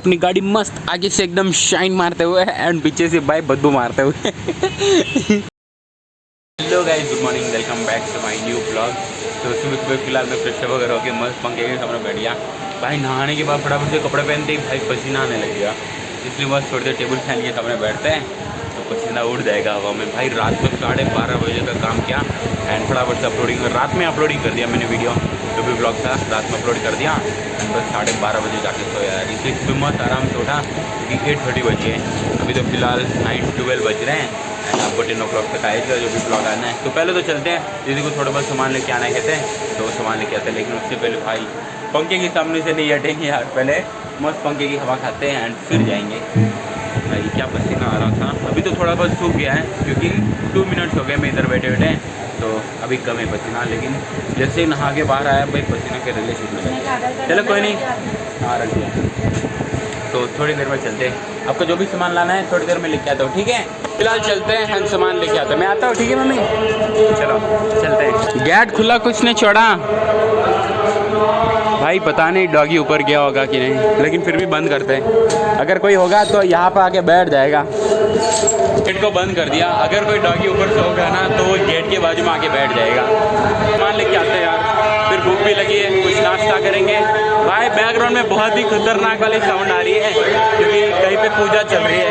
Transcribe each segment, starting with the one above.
अपनी गाड़ी मस्त आगे से एकदम शाइन मारते हुए एंड पीछे से भाई बदबू मारते हुए। Hello guys, good morning, welcome back to my new blog. तो सुबह फिलहाल मैं फ्रेश वगैरह होकर मस्त पंखे के सामने बैठ गया। भाई नहाने के बाद फटाफट से कपड़े पहनते ही भाई पसीना आने लग गया, इसलिए बस थोड़ी देर टेबल फैन के सामने बैठते हैं तो पसीना उड़ जाएगा हवा में। भाई रात को 12:30 बजे का काम किया एंड फटाफट से अपलोडिंग, रात में अपलोडिंग कर दिया मैंने वीडियो, जो भी ब्लॉग था रात में अपलोड कर दिया एंड बस 12:30 बजे जाके सोया यार। इसलिए सुबह मस्त आराम से उठा क्योंकि 8:30 बजे है, अभी तो फिलहाल 9:12 बज रहे हैं एंड आपको 10 o'clock तक आएगा जो भी ब्लॉग आना है। तो पहले तो चलते हैं, दीदी को थोड़ा बहुत सामान लेके आना कहते हैं तो सामान लेके आते हैं, लेकिन उससे पहले भाई पंखे के सामने से नहीं हटेंगे यार, पहले मस्त पंखे की हवा खाते हैं एंड फिर जाएंगे। भाई क्या पसीना आ रहा था, अभी तो थोड़ा बहुत सूख गया है क्योंकि 2 मिनट्स हो गए मैं इधर बैठे बैठे, तो अभी कम है पसीना, लेकिन जैसे ही नहा के बाहर आया भाई पसीना के रगले छूटने लगे। चलो कोई नहीं, हाँ रख दिया, तो थोड़ी देर में चलते हैं। आपको जो भी सामान लाना है थोड़ी देर में लेके आता हूँ, ठीक है? फिलहाल चलते हैं, हम सामान लेके आते हैं, मैं आता हूँ, ठीक है मम्मी? चलो चलते हैं। गेट खुला कुछ नहीं छोड़ा भाई, पता नहीं डॉगी ऊपर गया होगा कि नहीं, लेकिन फिर भी बंद करते हैं, अगर कोई होगा तो यहाँ पर आके बैठ जाएगा। गेट को बंद कर दिया, अगर कोई डॉगी ऊपर से होगा ना तो वो गेट के बाजू में आके बैठ जाएगा। सामान लेके आते हैं यार, फिर भूख भी लगी है, कुछ नाश्ता करेंगे। भाई बैकग्राउंड में बहुत ही खतरनाक वाली साउंड आ रही है क्योंकि कहीं पे पूजा चल रही है,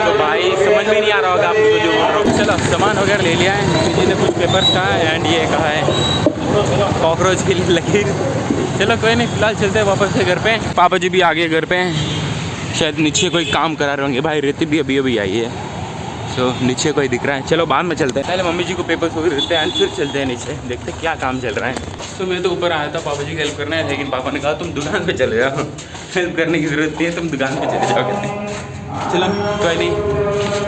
तो भाई समझ में नहीं आ रहा होगा आपको जो बोल रहा हूँ। चलो सामान वगैरह ले लिया है, किसी ने कुछ पेपर कहा है एंड ये कहा है कॉकरोच के लिए लकीर। चलो कोई नहीं, फिलहाल चलते हैं वापस से घर पे। पापा जी भी आ गए घर पे, शायद नीचे कोई काम करा रहे होंगे। भाई रेती भी अभी अभी आई है, तो नीचे कोई दिख रहा है। चलो बाद में चलते हैं, पहले मम्मी जी को पेपर्स वगैरह देते हैं फिर चलते हैं नीचे, देखते हैं क्या काम चल रहा है। तो मैं तो ऊपर आया था पापा जी की हेल्प करना है, लेकिन पापा ने कहा तुम दुकान पे चले जाओ, हेल्प करने की ज़रूरत नहीं है, तुम दुकान पे चले जाओ कहते। चलो कोई नहीं,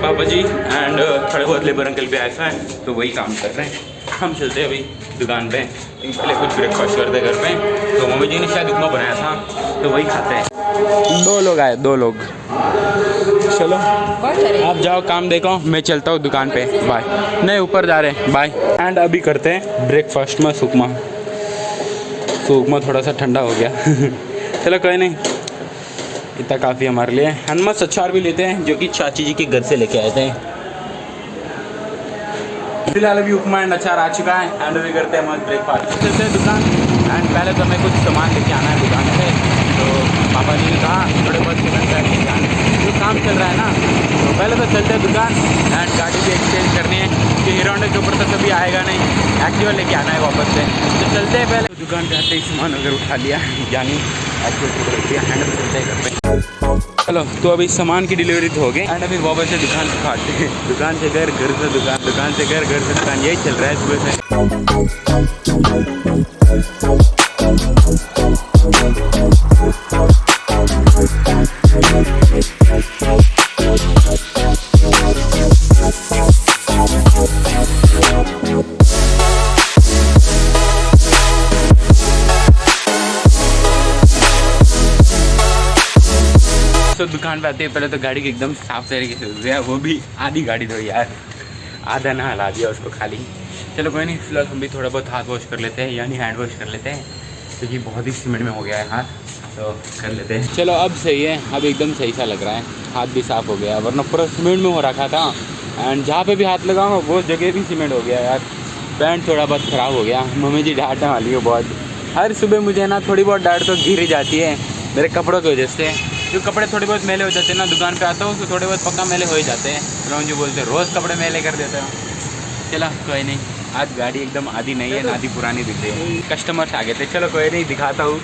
पापा जी एंड थोड़े बहुत लेबर अंकल भी ऐसा है तो वही काम कर रहे हैं, हम चलते हैं अभी दुकान पे। पहले कुछ ब्रेकफास्ट करते हैं घर पे, तो मम्मी जी ने शायद उपमा बनाया था तो वही खाते हैं। 2 लोग आए, 2 लोग। चलो आप जाओ काम देखो, मैं चलता हूँ दुकान पे, बाय। नहीं ऊपर जा रहे हैं, बाय। एंड अभी करते हैं ब्रेकफास्ट में उपमा, तो उपमा थोड़ा सा ठंडा हो गया। चलो कोई नहीं, इतना काफ़ी हमारे लिए। एंड मस्त अचार भी लेते हैं जो कि चाची जी के घर से लेके आए थे। फिलहाल अभी उपमा एंड अचार आ चुका है एंड अभी करते हैं मस्त ब्रेकफास्ट। चलते हैं दुकान एंड पहले तो हमें कुछ सामान लेके आना है दुकान से, तो पापा जी ने कहा थोड़े बहुत सीमेंट बैग लेके आने, जो काम चल रहा है ना, तो पहले तो चलते हैं दुकान एंड गाड़ी भी एक्सचेंज करनी है कि हीरो होंडा के ऊपर तो कभी आएगा नहीं, एक्टिवा लेके आना है वापस से। तो चलते हैं, पहले दुकान पे आते ही सामान वगैरह उठा लिया, यानी एक्टिवा रख दिया एंड अभी चलते हैं घर पे। चलो तो अभी सामान की डिलीवरी तो हो गई एंड अभी वापस से दुकान पे काटते हैं, दुकान से घर, घर से दुकान, दुकान से घर, घर से दुकान, यही चल रहा है सुबह से। तो दुकान पे आते हैं, पहले तो गाड़ी की एकदम साफ तरीके से धोया, वो भी आधी गाड़ी धोई यार, आधा ना हला दिया उसको खाली। चलो कोई नहीं, फिलहाल हम भी थोड़ा बहुत हाथ वॉश कर लेते हैं, यानी हैंड वॉश कर लेते हैं क्योंकि बहुत ही सीमेंट में हो गया है हाथ, तो कर लेते हैं। चलो अब सही है, अब एकदम सही सा लग रहा है, हाथ भी साफ़ हो गया, वरना पूरा सीमेंट में हो रखा था एंड जहाँ पे भी हाथ लगाऊंगा वो जगह भी सीमेंट हो गया यार। पैंट थोड़ा बहुत ख़राब हो गया, मम्मी जी डांटने वाली है बहुत, हर सुबह मुझे ना थोड़ी बहुत डांट तो गिर जाती है मेरे कपड़ों की वजह से। जो कपड़े थोड़े बहुत मैले हो जाते हैं ना, दुकान पे आता हूँ तो थोड़े बहुत पक्का मैले हो ही जाते हैं, रोज जो बोलते हैं रोज़ कपड़े मैले कर देते हो। चलो कोई नहीं, आज गाड़ी एकदम आधी नई है, आधी पुरानी दिख रही है, कस्टमर्स आ गए थे। चलो कोई नहीं, दिखाता हूँ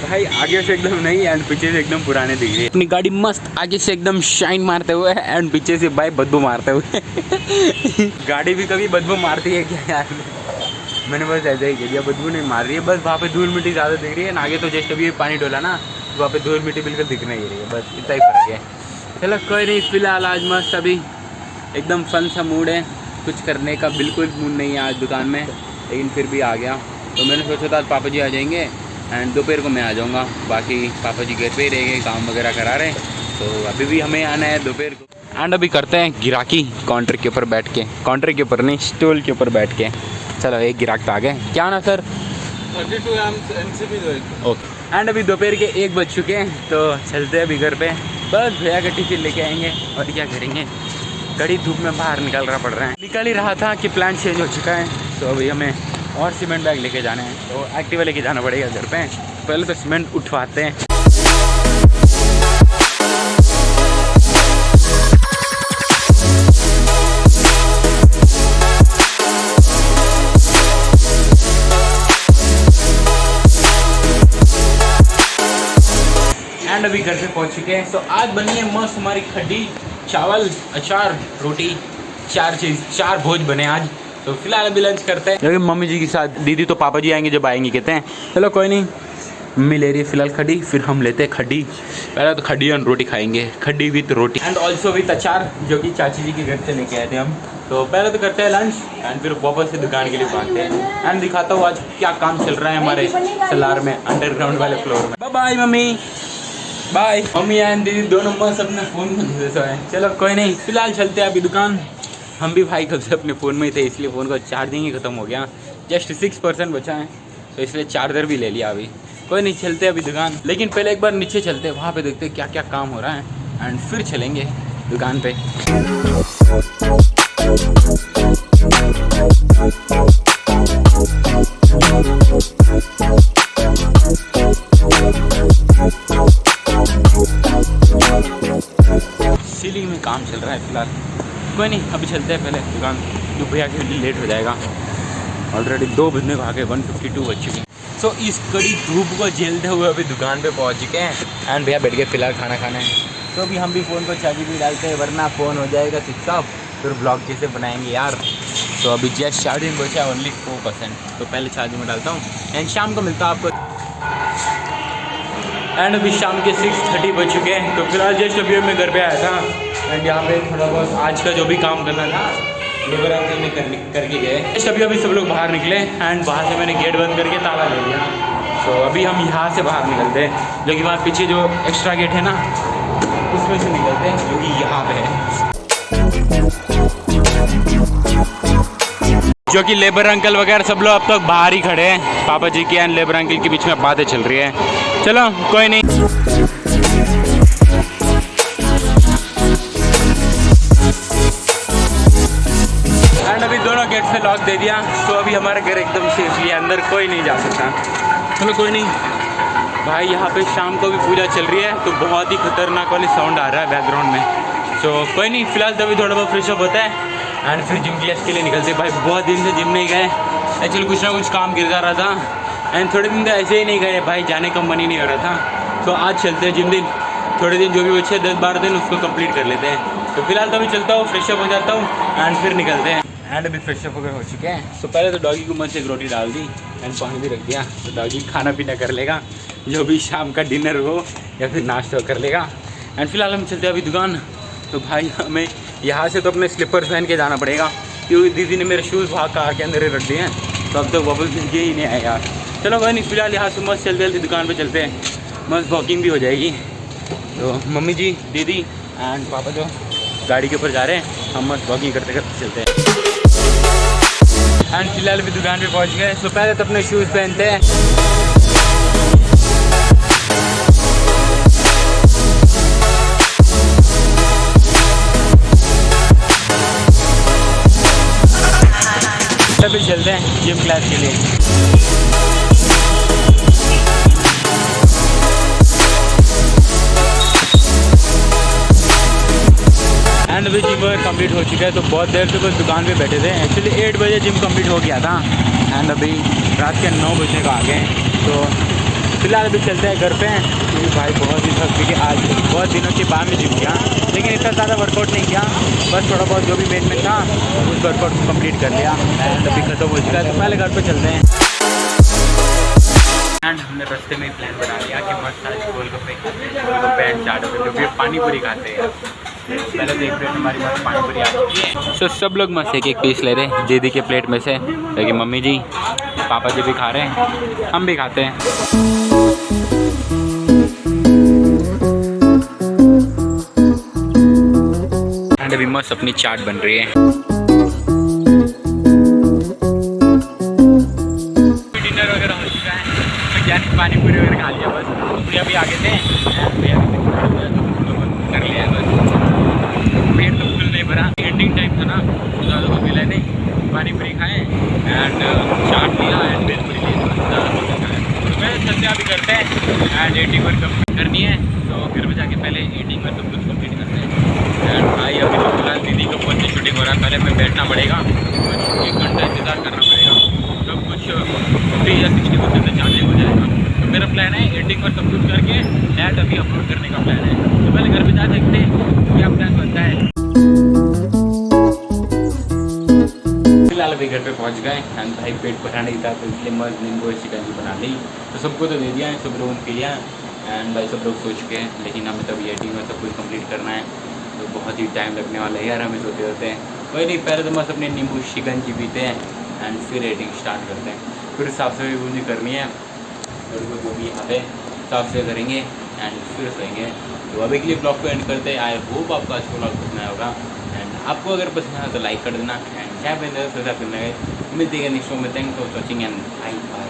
भाई, आगे से एकदम नई एंड पीछे से एकदम पुराने दिख रही है। अपनी गाड़ी मस्त आगे से एकदम शाइन मारते हुए एंड पीछे से भाई बदबू मारते हुए। गाड़ी भी कभी बदबू मारती है क्या यार? मैंने बस ऐसा ही कह दिया, बदबू नहीं मार रही है, बस वहाँ पे धूल मिट्टी ज़्यादा दिख रही है, आगे तो जस्ट अभी पानी डोला ना, वहाँ पे धूल मिट्टी बिल्कुल दिख नहीं रही है, बस इतना ही फर्क है। चलो कोई नहीं, फिलहाल आज मस्त अभी एकदम फन सा मूड है, कुछ करने का बिल्कुल मूड नहीं है आज दुकान में, लेकिन फिर भी आ गया। तो मैंने सोचा था आज पापा जी आ जाएंगे एंड दोपहर को मैं आ जाऊँगा, बाकी पापा जी घर पे ही रहेंगे, काम वगैरह करा रहे हैं, तो अभी भी हमें आना है दोपहर को। एंड अभी करते हैं गिराकी काउंटर के ऊपर बैठ के, काउंटर के ऊपर नहीं, स्टूल के ऊपर बैठ के। चलो एक गिराक तो आ गए, क्या ना sir? 32 amps NCP okay. And अभी दोपहर के 1 बज चुके हैं, तो चलते हैं अभी घर पे। बस भैया का टिफिन लेके आएंगे और क्या करेंगे, कड़ी धूप में बाहर निकलना पड़ रहा है। निकल ही रहा था कि प्लान चेंज हो चुका है, तो अभी हमें और सीमेंट बैग लेके जाने हैं, तो एक्टिवा लेके जाना पड़ेगा घर पे। पहले तो सीमेंट उठवाते हैं। एंड अभी घर पे पहुंच चुके हैं। तो आज बनी है मस्त हमारी खड्डी, चावल, अचार, रोटी, 4 भोज बने आज। तो फिलहाल अभी लंच करते हैं, लेकिन मम्मी जी के साथ। दीदी तो पापा जी आएंगे जब आएंगे कहते हैं। चलो कोई नहीं, मम्मी ले रही है फिलहाल खड्डी, फिर हम लेते हैं खड्डी। पहले तो खड्डी और रोटी खाएंगे, kadhi with roti and also with achar, जो कि चाची जी के घर से लेके आए थे हम। तो पहले तो करते हैं लंच एंड फिर वापस से दुकान के लिए भागते हैं एंड दिखाता हूँ आज क्या काम चल रहा है हमारे सलार में, अंडरग्राउंड वाले फ्लोर में। Bye bye mummy, bye. Mummy and दीदी दोनों मस्त अपने फ़ोन में घुसे हुए हैं। चलो कोई नहीं, फिलहाल चलते हैं अभी दुकान। हम भी भाई कब से अपने फ़ोन में ही थे, इसलिए फ़ोन का चार्जिंग ही ख़त्म हो गया, जस्ट 6% बचा है, तो इसलिए चार्जर भी ले लिया अभी। कोई नहीं, चलते अभी दुकान। लेकिन पहले एक बार नीचे चलते हैं, वहाँ पे देखते हैं क्या क्या काम हो रहा है एंड फिर चलेंगे दुकान पे। सीलिंग में काम चल रहा है फिलहाल। कोई नहीं, अभी चलते हैं पहले दुकान, तो भैया के लिए लेट हो जाएगा। ऑलरेडी 2 बजने को आगे 1:52 बज चुके हैं। सो इस कड़ी धूप को झेलते हुए अभी दुकान पे पहुंच चुके हैं एंड भैया बैठ के फिलहाल खाना खाना है। तो अभी हम भी फ़ोन को चार्ज भी डालते हैं, वरना फ़ोन हो जाएगा स्विच ऑफ, फिर ब्लॉग कैसे बनाएंगे यार। तो अभी जस्ट चार्जिंग बचा है ओनली 4%, तो पहले चार्जिंग में डालता हूँ एंड शाम को मिलता है आपको। एंड अभी शाम के 6:30 बज चुके हैं। तो फिलहाल जस्ट अभी मैं घर पे आया था एंड यहाँ पे थोड़ा बहुत आज का जो भी काम करना था लेबर अंकल ने करके गए। जस्ट अभी सब लोग बाहर निकले एंड वहाँ से मैंने गेट बंद करके ताला ले लिया। तो अभी हम यहाँ से बाहर निकलते हैं, जो कि वहाँ पीछे जो एक्स्ट्रा गेट है ना, उसमें से निकलते हैं, जो कि यहाँ पे है, जो कि लेबर अंकल वगैरह सब लोग अब तक बाहर ही खड़े हैं। पापा जी की एंड लेबर अंकल के बीच में बातें चल रही है। चलो कोई नहीं। एंड अभी दोनों गेट से लॉक दे दिया, तो अभी हमारा घर एकदम सेफली है, अंदर कोई नहीं जा सकता। चलो कोई नहीं भाई, यहाँ पे शाम को भी पूजा चल रही है, तो बहुत ही खतरनाक वाली साउंड आ रहा है बैकग्राउंड में। तो कोई नहीं, फिलहाल तो अभी थोड़ा बहुत फ्रेश अप होता है एंड फिर जिम क्लास के लिए निकलते हैं। भाई बहुत दिन से जिम नहीं गए, एक्चुअली कुछ ना कुछ काम गिर जा रहा था एंड थोड़े दिन तो ऐसे ही नहीं गए भाई, जाने का मन ही नहीं हो रहा था। तो आज चलते हैं जिम दिन, थोड़े दिन जो भी बचे 10-12 दिन उसको कंप्लीट कर लेते हैं। तो फिलहाल तो अभी चलता हूँ, फ्रेश अप हो जाता हूँ एंड फिर निकलते हैं। एंड अभी फ्रेश अप हो चुके हैं। तो पहले तो डॉगी को मन से एक रोटी डाल दी एंड पानी भी रख दिया, तो डॉगी खाना पीना कर लेगा, जो भी शाम का डिनर हो या फिर नाश्ता कर लेगा। एंड फिलहाल हम चलते हैं अभी दुकान। तो भाई हमें यहाँ से तो अपने स्लीपर्स पहन के जाना पड़ेगा, क्योंकि दीदी ने मेरे शूज़ वहाँ कार के अंदर ही रख दिए हैं, तो अब तक वापस भेजे ही नहीं आए यार। चलो कोई नहीं, फिलहाल यहाँ से मस्त चलते चलते दुकान पे चलते हैं, मस्त वॉकिंग भी हो जाएगी। तो मम्मी जी, दीदी एंड पापा जो गाड़ी के ऊपर जा रहे हैं, हम मस्त वॉकिंग करते करते चलते हैं। एंड फिलहाल भी दुकान पे पहुँच गए। तो पहले तो अपने शूज़ पहनते हैं। अभी चलते हैं जिम क्लास के लिए। एंड अभी जिम कंप्लीट हो चुका है, तो बहुत देर से बस दुकान पे बैठे थे। एक्चुअली 8 बजे जिम कंप्लीट हो गया था एंड अभी रात के 9 बजने को आ गए। तो फिलहाल अभी चलते हैं घर पे, क्योंकि भाई बहुत दिन तक, क्योंकि आज बहुत दिनों के बाद में जिम किया, लेकिन इतना ज़्यादा वर्कआउट नहीं किया, बस थोड़ा बहुत जो भी मेन में था उस वर्कआउट को कंप्लीट कर लिया एंड अभी खत्म हो चुका है। तो पहले घर पे चलते हैं। एंड हमने रास्ते में प्लान बना लिया कि मस्त आज गोलगप्पे एंड चाट जो भी पानी पूरी खाते हैं। पहले तो एक प्लेट हमारी मस्त पानी पूरी आ चुकी है। तो सब लोग मस्त एक पीस ले रहे हैं दीदी के प्लेट में से, लेकिन मम्मी जी पापा जी भी खा रहे हैं, हम भी खाते हैं। एंड अभी मस्त अपनी चाट बन रही है। डिनर वगैरह हो चुका है, पानी पूरी वगैरह खा लिया बस। आगे थे भैया कर लिया बस। पेट तो फुल नहीं भरा, एंडिंग टाइम था ना तो ज़्यादा कुछ मिला नहीं। पानी पूरी खाएँ एंड चाट लिया एंड भेल पूरी ली, ज़्यादा कुछ खाएँ। तो मैं चलते अभी करते हैं एंड एडिटिंग वर्क कंप्लीट करनी है, तो घर में जाके पहले एडिटिंग वर्क सब कुछ कंप्लीट करते हैं। एंड भाई अभी तो फिलहाल दीदी का फोन से शूटिंग हो रहा है, पहले मैं बैठना पड़ेगा, कुछ 1 घंटा इंतज़ार करना पड़ेगा, सब कुछ 50 या 60% चार्जिंग हो जाएगा। तो मेरा प्लान है एडिटिंग पर सब कुछ करके डायरेक्ट अभी अपलोड करने का प्लान है। तो पहले घर पे जा देखते हैं क्या प्लान बनता है। फिलहाल अभी घर पे पहुंच गए एंड भाई पेट भरा नहीं था तो इसलिए मस्त नींबू चिकन बना ली। तो सबको तो दे दिया है, सब लोगों ने पी लिया एंड भाई सब लोग सो चुके हैं, लेकिन हमें तो अभी एडिटिंग में सब कुछ कंप्लीट करना है, तो बहुत ही टाइम लगने वाला है यार हमें सोते होते हैं। कोई नहीं, पहले तो मस्त अपने नींबू चिकन पीते हैं एंड फिर एडिटिंग स्टार्ट करते हैं। फिर साफ सफाई पूरी करनी है, और वो भी यहाँ पे साफ सफाई करेंगे एंड फिर सोएंगे। तो अभी के लिए ब्लॉग को एंड करते हैं। आई होप आपको आज का ब्लॉग पसंद आया होगा एंड आपको अगर पसंद आया तो लाइक कर देना एंड चाहे पहले सब्सक्राइब करना है। मिलते हैं नेक्स्ट में। Thanks for watching and bye bye.